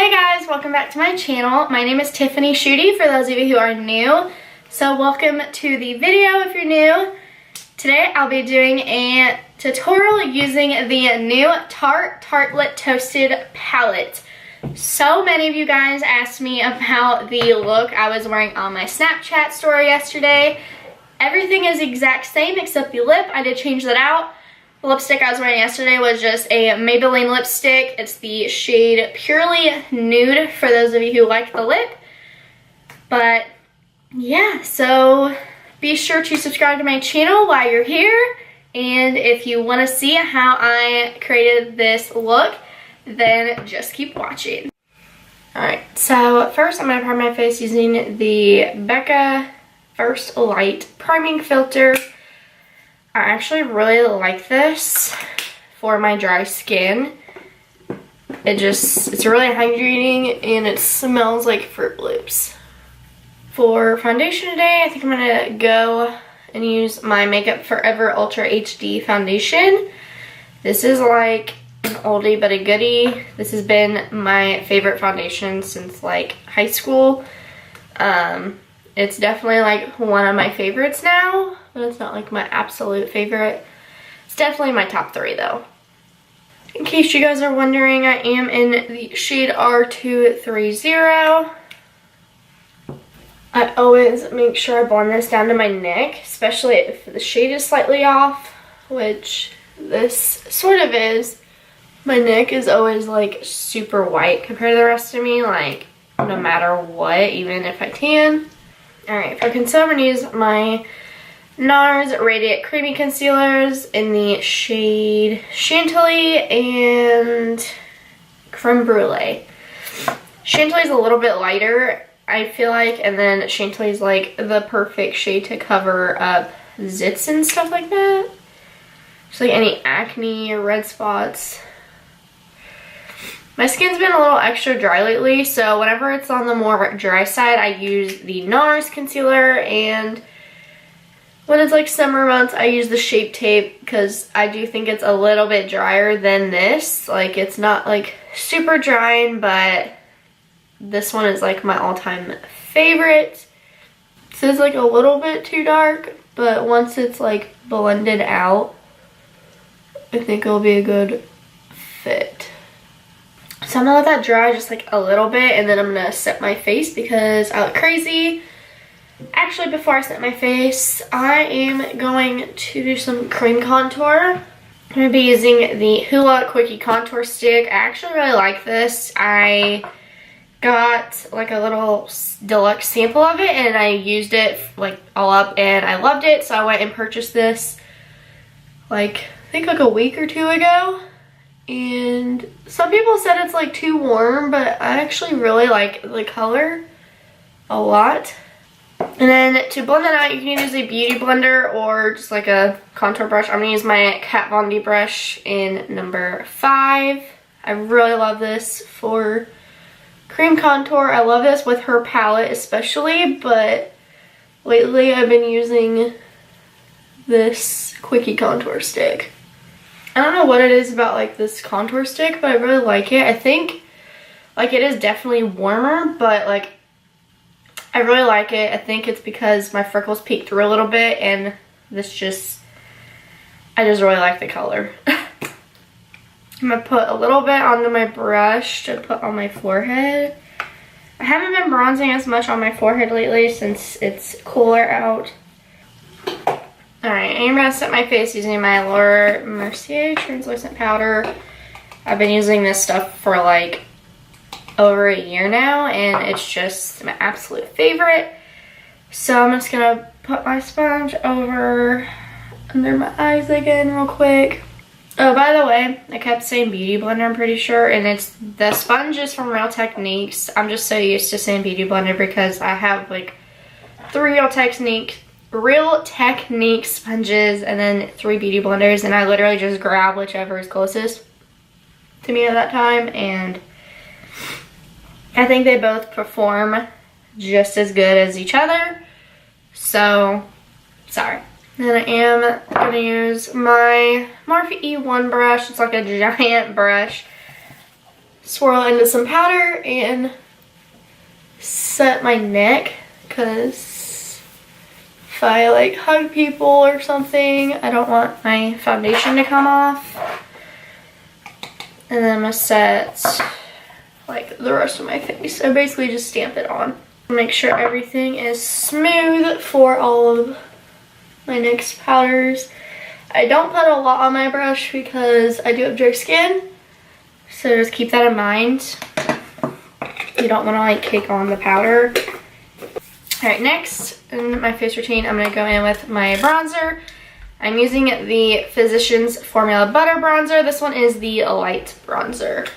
Hey guys, welcome back to my channel. My name is Tiffany Schutte for those of you who are new. So welcome to the video if you're new. Today I'll be doing a tutorial using the new Tartelette Toasted palette. So many of you guys asked me about the look I was wearing on my Snapchat story yesterday. Everything is the exact same except the lip. I did change that out. The lipstick I was wearing yesterday was just a Maybelline lipstick. It's the shade Purely Nude for those of you who like the lip. But yeah, so be sure to subscribe to my channel while you're here. And if you want to see how I created this look, then just keep watching. Alright, so first I'm going to prime my face using the Becca First Light Priming Filter. I actually really like this for my dry skin. It's really hydrating and it smells like Fruit Loops. For foundation today, I think I'm gonna go and use my Makeup Forever Ultra HD foundation. This is like an oldie but a goodie. This has been my favorite foundation since like high school. It's definitely like one of my favorites now, but it's not like my absolute favorite. It's definitely my top 3 though. In case you guys are wondering, I am in the shade R230. I always make sure I blend this down to my neck, especially if the shade is slightly off, which this sort of is. My neck is always like super white compared to the rest of me, like no matter what, even if I tan. Alright, for concealer, I'm going to use my NARS Radiant Creamy Concealers in the shade Chantilly and Creme Brulee. Chantilly is a little bit lighter, I feel like, and then Chantilly is like the perfect shade to cover up zits and stuff like that. Just like any acne or red spots. My skin's been a little extra dry lately, so whenever it's on the more dry side, I use the NARS concealer, and when it's like summer months, I use the Shape Tape because I do think it's a little bit drier than this. Like, it's not like super drying, but this one is like my all-time favorite. This is like a little bit too dark, but once it's like blended out, I think it'll be a good fit. So I'm gonna let that dry just like a little bit, and then I'm gonna set my face because I look crazy. Actually, before I set my face, I am going to do some cream contour. I'm gonna be using the Hoola Quickie Contour Stick. I actually really like this. I got like a little deluxe sample of it, and I used it like all up, and I loved it. So I went and purchased this like, I think like a week or 2 ago. And some people said it's like too warm, but I actually really like the color a lot. And then to blend that out, you can use a beauty blender or just like a contour brush. I'm gonna use my Kat Von D brush in number 5. I really love this for cream contour. I love this with her palette especially, but lately I've been using this Quickie Contour Stick. I don't know what it is about like this contour stick, but I really like it. I think like it is definitely warmer, but like I really like it. I think it's because my freckles peek through a little bit, and this just, I just really like the color. I'm gonna put a little bit onto my brush to put on my forehead. I haven't been bronzing as much on my forehead lately since it's cooler out. Alright, I'm going to set my face using my Laura Mercier translucent powder. I've been using this stuff for like over a year now, and it's just my absolute favorite. So I'm just going to put my sponge over under my eyes again real quick. Oh, by the way, I kept saying beauty blender, I'm pretty sure, and it's the sponge is from Real Techniques. I'm just so used to saying beauty blender because I have like 3 Real Technique sponges and then 3 beauty blenders, and I literally just grab whichever is closest to me at that time, and I think they both perform just as good as each other. So, sorry. Then I am going to use my Morphe E1 brush. It's like a giant brush. swirl into some powder and set my neck, because if I like hug people or something, I don't want my foundation to come off. And then I'm gonna set like the rest of my face. So basically just stamp it on. Make sure everything is smooth for all of my NYX powders. I don't put a lot on my brush because I do have dry skin. So just keep that in mind. You don't want to like cake on the powder. Alright, next in my face routine, I'm going to go in with my bronzer. I'm using the Physicians Formula Butter Bronzer. This one is the light bronzer.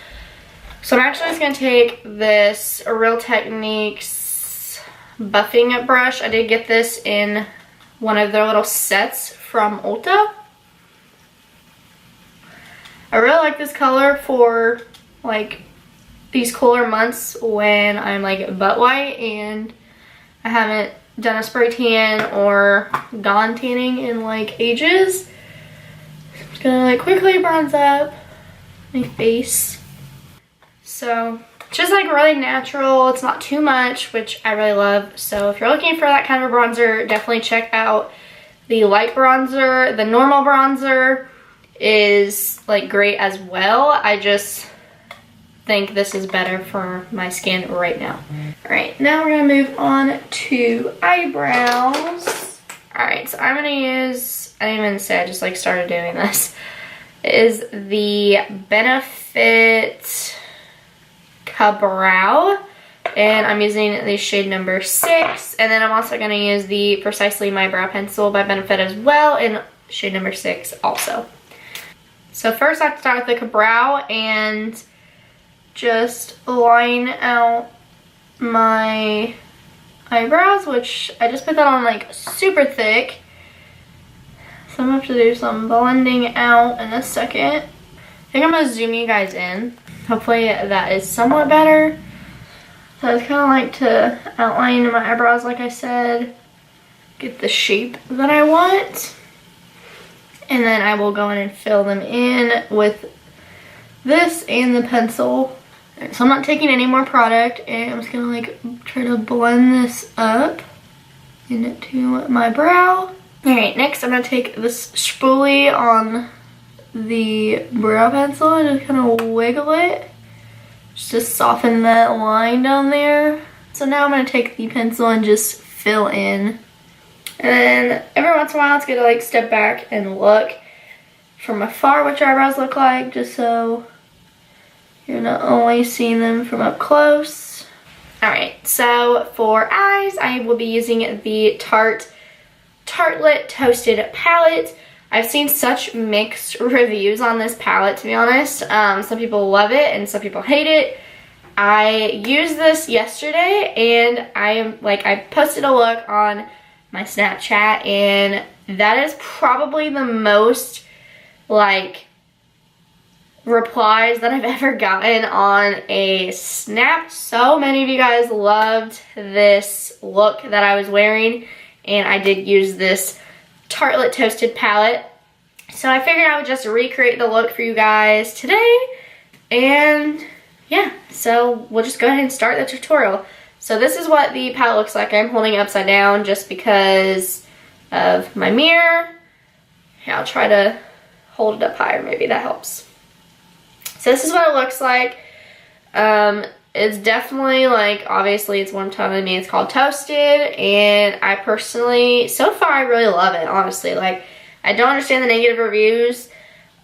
So I'm actually just going to take this Real Techniques buffing brush. I did get this in one of their little sets from Ulta. I really like this color for like these cooler months when I'm like butt white and I haven't done a spray tan or gone tanning in like ages. I'm just gonna like quickly bronze up my face. So just like really natural, it's not too much, which I really love. So if you're looking for that kind of a bronzer, definitely check out the light bronzer. The normal bronzer is like great as well. I just think this is better for my skin right now. Alright, now we're gonna move on to eyebrows. Alright, so I'm gonna use, I didn't even say, I just like started doing this, is the Benefit Ka-Brow, and I'm using the shade number 6, and then I'm also gonna use the Precisely My Brow Pencil by Benefit as well in shade number 6 also. So first I have to start with the Ka-Brow and just line out my eyebrows, which I just put that on like super thick. So I'm gonna have to do some blending out in a second. I think I'm gonna zoom you guys in. Hopefully that is somewhat better. So I just kind of like to outline my eyebrows like I said, get the shape that I want. And then I will go in and fill them in with this and the pencil. So I'm not taking any more product, and I'm just gonna like try to blend this up into my brow. Alright, next I'm gonna take this spoolie on the brow pencil and just kind of wiggle it just to soften that line down there. So now I'm gonna take the pencil and just fill in. And then every once in a while it's good to like step back and look from afar what your eyebrows look like, just so you're not only seeing them from up close. Alright, so for eyes, I will be using the Tartelette Toasted Palette. I've seen such mixed reviews on this palette, to be honest. Some people love it and some people hate it. I used this yesterday and I posted a look on my Snapchat, and that is probably the most like replies that I've ever gotten on a snap. So many of you guys loved this look that I was wearing, and I did use this Tartelette Toasted palette. So I figured I would just recreate the look for you guys today, and yeah, so we'll just go ahead and start the tutorial. So this is what the palette looks like. I'm holding it upside down just because of my mirror. Here, I'll try to hold it up higher, maybe that helps. So this is what it looks like. It's definitely like, obviously it's one tone of me, it's called Toasted, and I personally, so far I really love it, honestly. Like, I don't understand the negative reviews.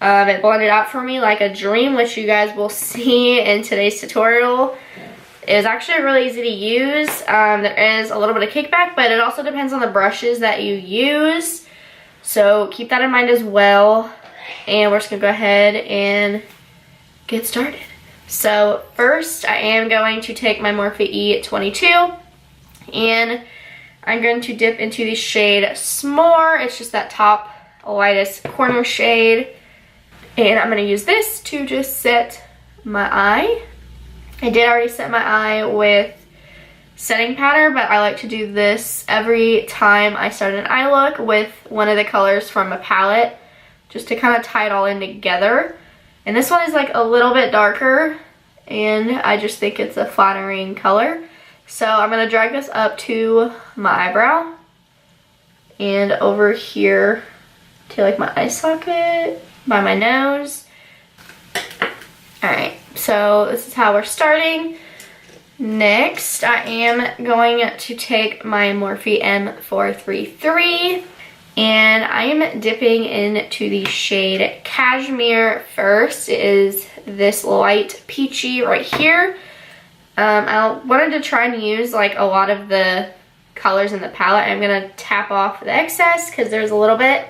It blended out for me like a dream, which you guys will see in today's tutorial. It is actually really easy to use. There is a little bit of kickback, but it also depends on the brushes that you use. So keep that in mind as well. And we're just gonna go ahead and get started. So first I am going to take my Morphe E22 and I'm going to dip into the shade S'more. It's just that top lightest corner shade. And I'm gonna use this to just set my eye. I did already set my eye with setting powder, but I like to do this every time I start an eye look with one of the colors from a palette, just to kind of tie it all in together. And this one is like a little bit darker, and I just think it's a flattering color. So I'm going to drag this up to my eyebrow and over here to like my eye socket by my nose. Alright, so this is how we're starting. Next, I am going to take my Morphe M433 and I am dipping into the shade Cashmere first. It is this light peachy right here. I wanted to try and use like a lot of the colors in the palette. I'm going to tap off the excess because there's a little bit,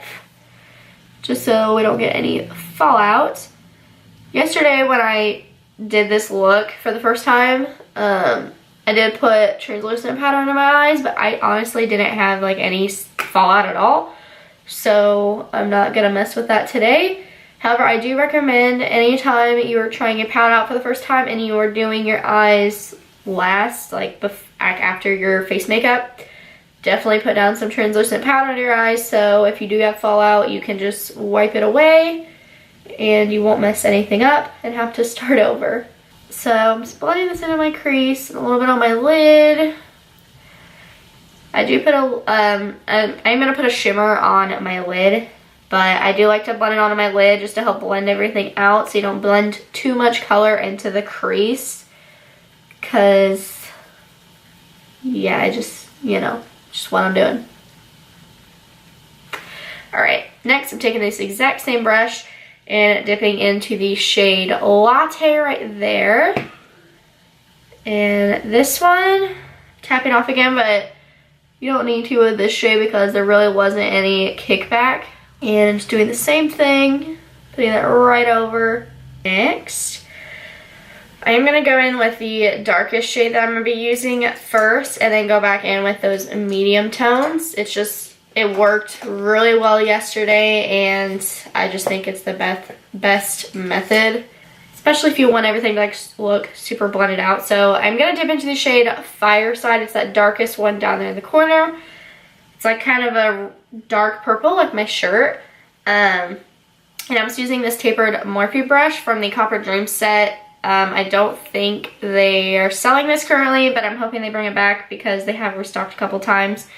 just so we don't get any fallout. Yesterday when I did this look for the first time, I did put translucent powder under my eyes, but I honestly didn't have like any fallout at all. So I'm not gonna mess with that today. However, I do recommend anytime you are trying a palette out for the first time and you are doing your eyes last, like after your face makeup, definitely put down some translucent powder under your eyes, so if you do have fallout, you can just wipe it away and you won't mess anything up and have to start over. So I'm just blending this into my crease and a little bit on my lid. I do put I'm gonna put a shimmer on my lid, but I do like to blend it onto my lid just to help blend everything out so you don't blend too much color into the crease. Cause yeah, I just, you know, just what I'm doing. Alright, next I'm taking this exact same brush and dipping into the shade Latte right there. And this one, tapping off again, but you don't need to with this shade because there really wasn't any kickback. And I'm just doing the same thing, putting that right over. Next, I am going to go in with the darkest shade that I'm going to be using first and then go back in with those medium tones. It's just, it worked really well yesterday and I just think it's the best method, especially if you want everything to like look super blended out. So I'm going to dip into the shade Fireside. It's that darkest one down there in the corner. It's like kind of a dark purple like my shirt. And I'm just using this tapered Morphe brush from the Copper Dream set. I don't think they are selling this currently, but I'm hoping they bring it back because they have restocked a couple times.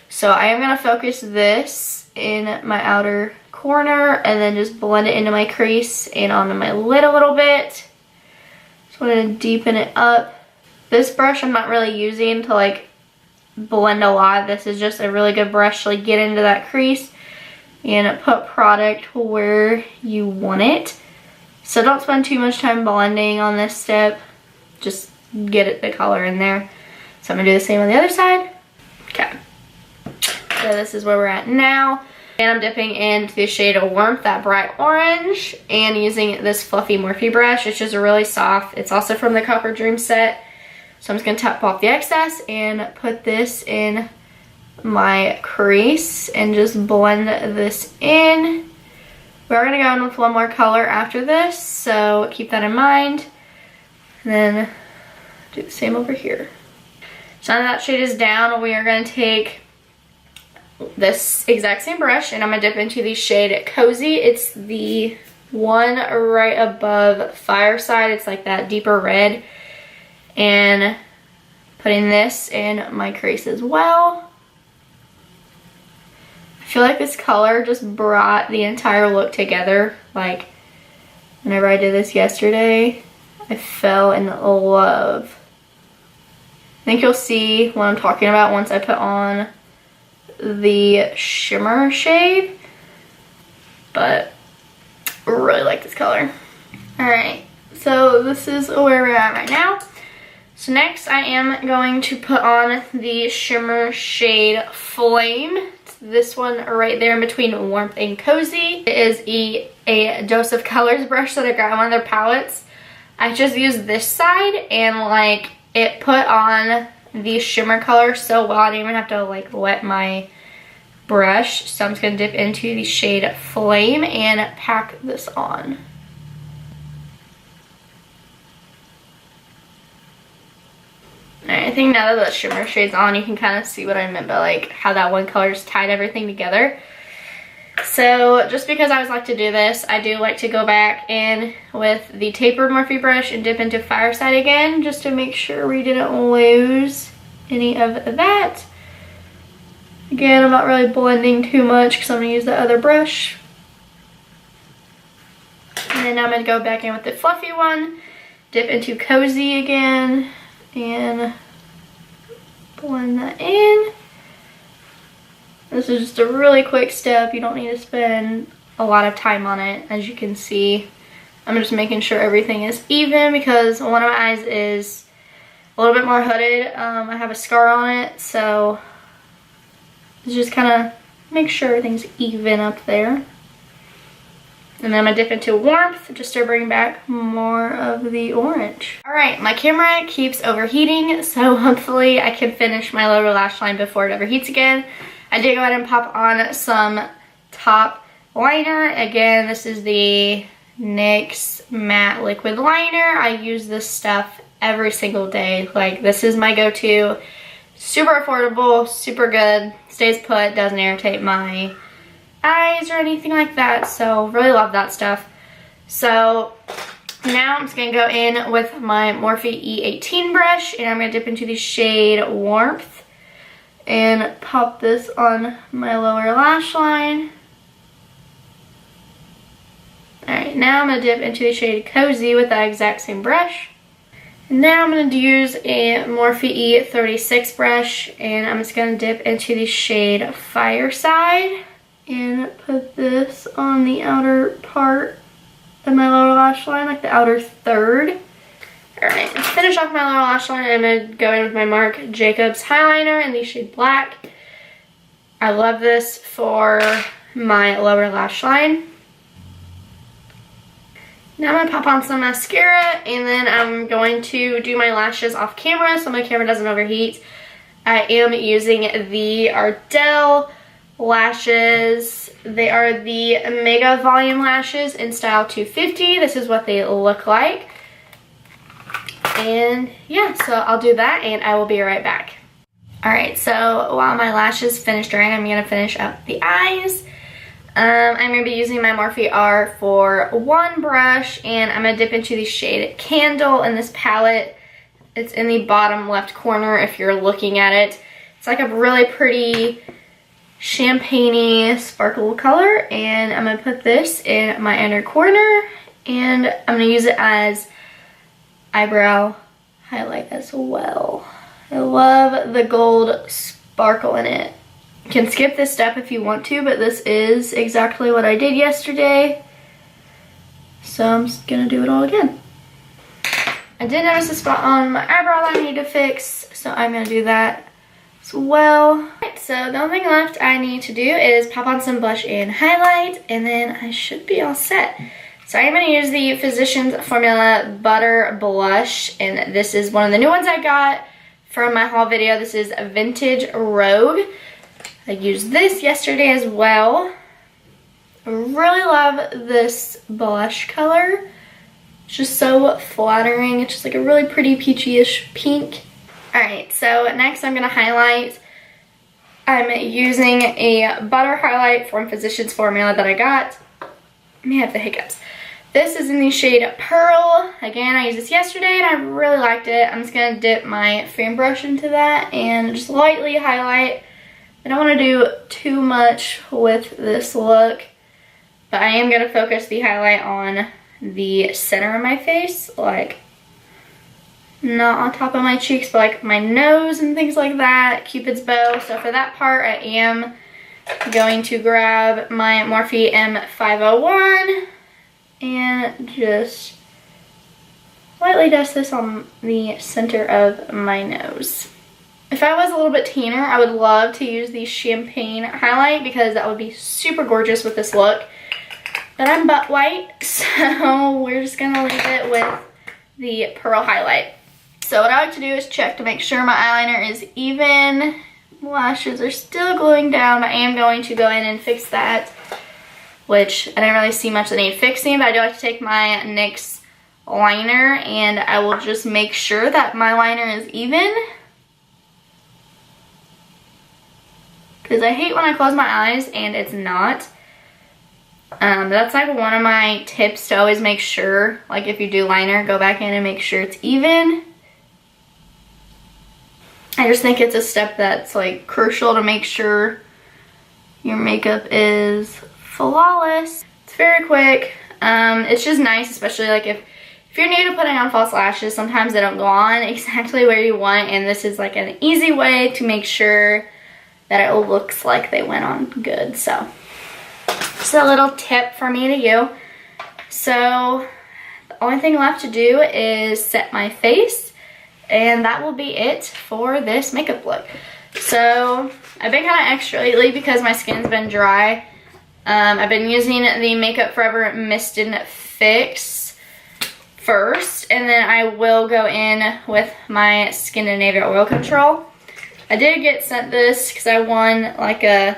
So I am going to focus this in my outer corner and then just blend it into my crease and onto my lid a little bit. Just want to deepen it up. This brush I'm not really using to like blend a lot. This is just a really good brush to like get into that crease and put product where you want it. So don't spend too much time blending on this step. Just get the color in there. So I'm going to do the same on the other side. Okay. So this is where we're at now. And I'm dipping into the shade of Warmth, that bright orange, and using this fluffy Morphe brush. It's just really soft. It's also from the Copper Dream set. So I'm just going to tap off the excess and put this in my crease and just blend this in. We're going to go in with one more color after this, so keep that in mind. And then do the same over here. So now that shade is down, we are going to take this exact same brush and I'm going to dip into the shade Cozy. It's the one right above Fireside. It's like that deeper red. And putting this in my crease as well. I feel like this color just brought the entire look together. Like whenever I did this yesterday, I fell in love. I think you'll see what I'm talking about once I put on the shimmer shade, but I really like this color. Alright, so this is where we're at right now. So next I am going to put on the shimmer shade Flame. It's this one right there in between Warmth and Cozy. It is a Dose of Colors brush that I got on one of their palettes. I just used this side and like it put on the shimmer color so well. I didn't even have to like wet my brush. So I'm just going to dip into the shade Flame and pack this on. Alright, I think now that the shimmer shade's on, you can kind of see what I meant by like how that one color just tied everything together. So just because I always like to do this, I do like to go back in with the tapered Morphe brush and dip into Fireside again, just to make sure we didn't lose any of that. Again, I'm not really blending too much because I'm going to use the other brush. And then I'm going to go back in with the fluffy one, dip into Cozy again, and blend that in. This is just a really quick step. You don't need to spend a lot of time on it, as you can see. I'm just making sure everything is even because one of my eyes is a little bit more hooded. I have a scar on it, so just kind of make sure everything's even up there. And then I'm gonna dip into Warmth just to bring back more of the orange. All right, my camera keeps overheating, so hopefully I can finish my lower lash line before it overheats again. I did go ahead and pop on some top liner. Again, this is the NYX Matte Liquid Liner. I use this stuff every single day. Like, this is my go-to. Super affordable, super good, stays put, doesn't irritate my eyes or anything like that, so really love that stuff. So now I'm just going to go in with my Morphe E18 brush, and I'm going to dip into the shade Warmth and pop this on my lower lash line. Alright, now I'm going to dip into the shade Cozy with that exact same brush. And now I'm going to use a Morphe E36 brush, and I'm just going to dip into the shade Fireside and put this on the outer part of my lower lash line, like the outer third. Alright, to finish off my lower lash line, I'm going to go in with my Marc Jacobs highlighter in the shade Black. I love this for my lower lash line. Now I'm going to pop on some mascara, and then I'm going to do my lashes off camera so my camera doesn't overheat. I am using the Ardell lashes. They are the Mega Volume lashes in style 250. This is what they look like. And yeah, so I'll do that and I will be right back. Alright, so while my lashes finish drying, I'm going to finish up the eyes. I'm going to be using my Morphe R41 brush, and I'm going to dip into the shade Candle in this palette. It's in the bottom left corner if you're looking at it. It's like a really pretty champagne-y sparkle color, and I'm going to put this in my inner corner, and I'm going to use it as eyebrow highlight as well. I love the gold sparkle in it. You can skip this step if you want to, but this is exactly what I did yesterday. So I'm just gonna do it all again. I did notice a spot on my eyebrow that I need to fix, so I'm gonna do that as well. Right, so the only thing left I need to do is pop on some blush and highlight, and then I should be all set. So I'm gonna use the Physicians Formula Butter Blush, and this is one of the new ones I got from my haul video. This is Vintage Rogue. I used this yesterday as well. I really love this blush color. It's just so flattering. It's just like a really pretty peachy-ish pink. Alright, so next I'm going to highlight. I'm using a butter highlight from Physicians Formula that I got. I may have the hiccups. This is in the shade Pearl. Again, I used this yesterday and I really liked it. I'm just going to dip my fan brush into that and just lightly highlight. I don't want to do too much with this look, but I am going to focus the highlight on the center of my face, like not on top of my cheeks, but like my nose and things like that, Cupid's bow. So for that part, I am going to grab my Morphe M501 and just lightly dust this on the center of my nose. If I was a little bit tanner, I would love to use the champagne highlight because that would be super gorgeous with this look. But I'm butt white, so we're just going to leave it with the pearl highlight. So what I like to do is check to make sure my eyeliner is even. Lashes are still gluing down, but I am going to go in and fix that, which I didn't really see much that need fixing, but I do like to take my NYX liner and I will just make sure that my liner is even. Because I hate when I close my eyes and it's not. That's like one of my tips to always make sure, like if you do liner, go back in and make sure it's even. I just think it's a step that's like crucial to make sure your makeup is flawless. It's very quick. It's just nice, especially like if you're new to putting on false lashes, sometimes they don't go on exactly where you want, and this is like an easy way to make sure that it looks like they went on good. So just a little tip from me to you. So the only thing left to do is set my face, and that will be it for this makeup look. So I've been kind of extra lately because my skin's been dry. I've been using the Makeup Forever Mist and Fix first, and then I will go in with my Scandinavia Oil Control. I did get sent this because I won like a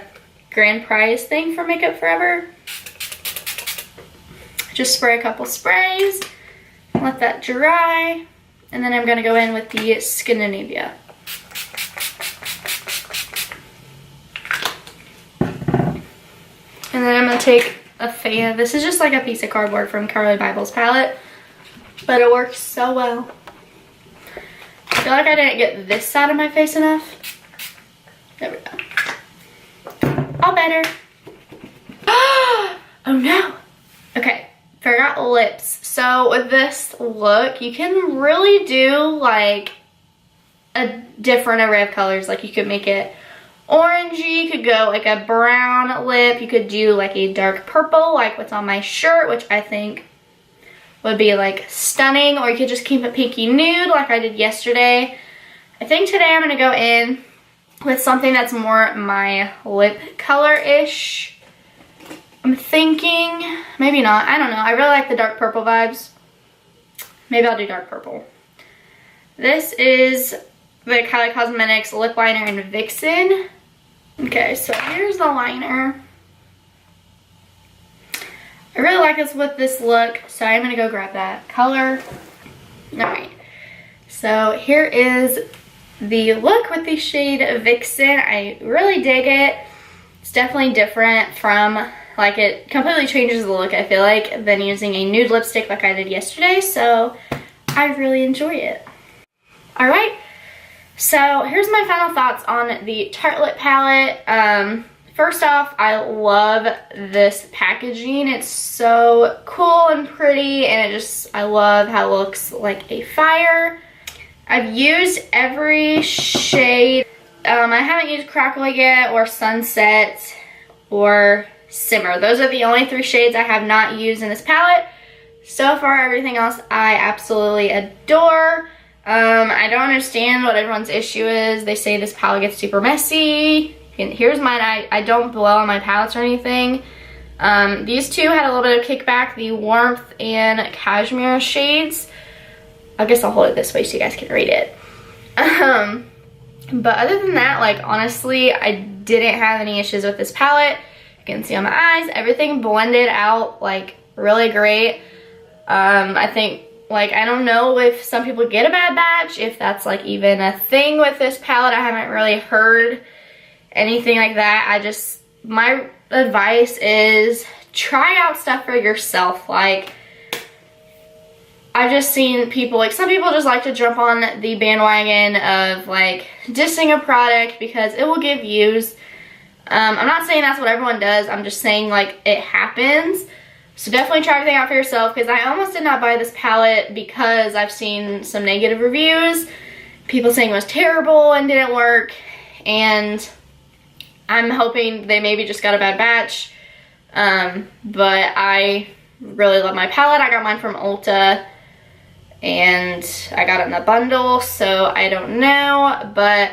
grand prize thing for Makeup Forever. Just spray a couple sprays, let that dry, and then I'm gonna go in with the Scandinavia. And then I'm gonna take a fan. This is just like a piece of cardboard from Carly Bible's palette, but it works so well. I feel like I didn't get this side of my face enough. There we go. All better. Oh no. Okay, forgot lips. So with this look, you can really do like a different array of colors. Like you could make it orangey, you could go like a brown lip, you could do like a dark purple like what's on my shirt, which I think would be like stunning, or you could just keep it pinky nude like I did yesterday. I think today I'm going to go in with something that's more my lip color-ish. I'm thinking, maybe not, I don't know. I really like the dark purple vibes. Maybe I'll do dark purple. This is the Kylie Cosmetics lip liner in Vixen. Okay, so here's the liner. I really like this with this look, so I'm gonna go grab that color. Alright, so here is the look with the shade Vixen. I really dig it. It's definitely different from, like, it completely changes the look, I feel like, than using a nude lipstick like I did yesterday, so I really enjoy it. Alright, so here's my final thoughts on the Tartelette palette. First off, I love this packaging. It's so cool and pretty, and I love how it looks like a fire. I've used every shade. I haven't used Crackle yet, or Sunset, or Simmer. Those are the only 3 shades I have not used in this palette. So far, everything else I absolutely adore. I don't understand what everyone's issue is. They say this palette gets super messy. And here's mine. I don't blow on my palettes or anything. These two had a little bit of kickback, the Warmth and Cashmere shades. I guess I'll hold it this way so you guys can read it. But other than that, like, honestly, I didn't have any issues with this palette. You can see on my eyes, everything blended out, like, really great. I think, like, I don't know if some people get a bad batch, if that's, like, even a thing with this palette. I haven't really heard anything like that. My advice is try out stuff for yourself. Like, I've just seen people, like, some people just like to jump on the bandwagon of, like, dissing a product because it will give views. I'm not saying that's what everyone does. I'm just saying, like, it happens. So definitely try everything out for yourself, because I almost did not buy this palette because I've seen some negative reviews. People saying it was terrible and didn't work, and I'm hoping they maybe just got a bad batch. But I really love my palette. I got mine from Ulta, and I got it in a bundle, so I don't know, but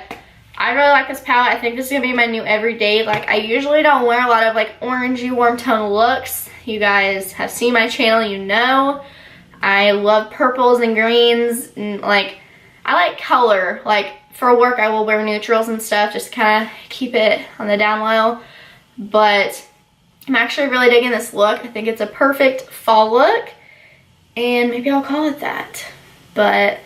I really like this palette. I think this is gonna be my new everyday. Like, I usually don't wear a lot of, like, orangey warm tone looks. You guys have seen my channel, you know. I love purples and greens, and, like, I like color. Like, for work, I will wear neutrals and stuff, just kind of keep it on the down low. But I'm actually really digging this look. I think it's a perfect fall look, and maybe I'll call it that. But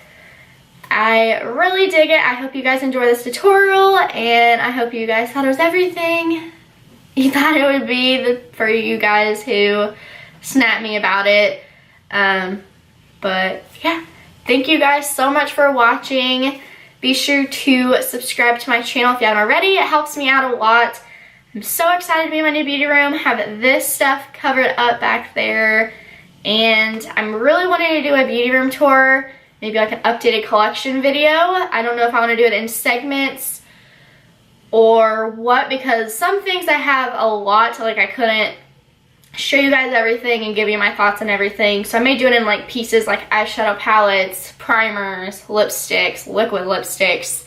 I really dig it. I hope you guys enjoy this tutorial, and I hope you guys thought it was everything thought it would be for you guys who snapped me about it. But yeah, thank you guys so much for watching. Be sure to subscribe to my channel if you haven't already. It helps me out a lot. I'm so excited to be in my new beauty room, have this stuff covered up back there, and I'm really wanting to do a beauty room tour, maybe like an updated collection video. I don't know if I want to do it in segments or what, because some things I have a lot, so like I couldn't show you guys everything and give you my thoughts on everything. So I may do it in like pieces, like eyeshadow palettes, primers, lipsticks, liquid lipsticks.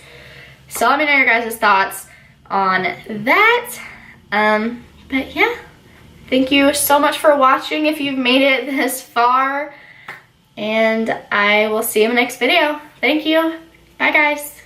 So let me know your guys' thoughts on that. But yeah, thank you so much for watching if you've made it this far, and I will see you in the next video. Thank you. Bye guys.